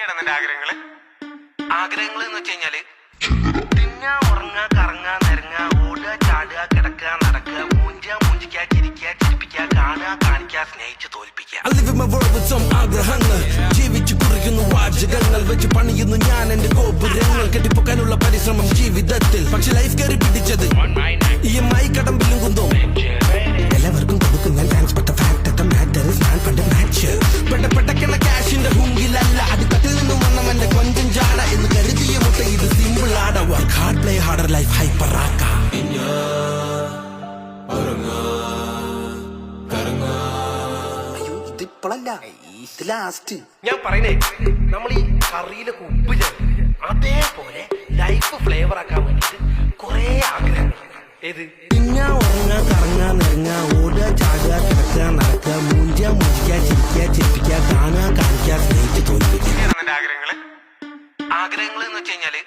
എന്തൊക്കെയാണ് നിന്റെ ആഗ്രഹങ്ങള്? ആഗ്രഹങ്ങൾ എന്ന് വെച്ച് കഴിഞ്ഞാല് തിന്നാ, ഉറങ്ങാ, കറങ്ങാ, നിരങ്ങാ, ഓടുക, ചാടുക, കിടക്കുക, നടക്കുക, മൂഞ്ചാ, മൂഞ്ചിക്കുക, ചിരിക്കുക, ചിരിപ്പിക്കുക, കാണുക, കാണിക്കുക, സ്നേഹിച്ച് തോൽപ്പിക്കുക. ആഗ്രഹങ്ങൾ ജീവിച്ചു കുറിക്കുന്നു, വാചകങ്ങൾ വെച്ച് പണിയുന്നു ഞാൻ എന്റെ ഗോപുരങ്ങൾ. കെട്ടിപ്പൊക്കാനുള്ള പരിശ്രമം ജീവിതത്തിൽ, പക്ഷെ ലൈഫ് കയറി പിടിച്ചത് EMI കടമ്പിലും കുന്തോ. എല്ലാവർക്കും കൊടുക്കും ഞാൻ thanks, but the fact that the matter is ഞാൻ പണ്ട് മാച്ച് പെട്ടപ്പെട്ട ക്യാഷിന്റെ ഹുങ്കിലല്ല, അടിത്തട്ടിൽ നിന്നും വന്നവന്റെ കൊഞ്ചം ചാട എന്ന് കരുതിയ മുട്ട. ഇത് സിമ്പിൾ ആട, work hard, play harder, life hyper ആക്ക. അയ്യോ ഇതിപ്പോഴല്ല, ഇത് ലാസ്റ്റ്. ഞാൻ പറയുന്നേ, നമ്മൾ ഈ കറിയിലൊക്കെ ഉപ്പ് ചേർത്ത് അതേപോലെ ലൈഫ് ഫ്ലേവർ ആക്കാൻ വേണ്ടിട്ട് കുറെ ആഗ്രഹങ്ങൾ. ഏത്? തിന്നാ, ഉറങ്ങാ, കറങ്ങാ, നിരങ്ങാ, ഓടുക, ചാടുക, കിടക്കുക, നടക്കുക, മൂഞ്ചാ, മൂഞ്ചിക്കുക, ചിരിക്കുക, ചിരിപ്പിക്കുക, കാണുക, കാണിക്കുക, സ്നേഹിച്ച് തോൽപ്പിക്കുക. നിന്റെ ആഗ്രഹങ്ങള്? ആഗ്രഹങ്ങൾ എന്ന് വെച്ച് കഴിഞ്ഞാല്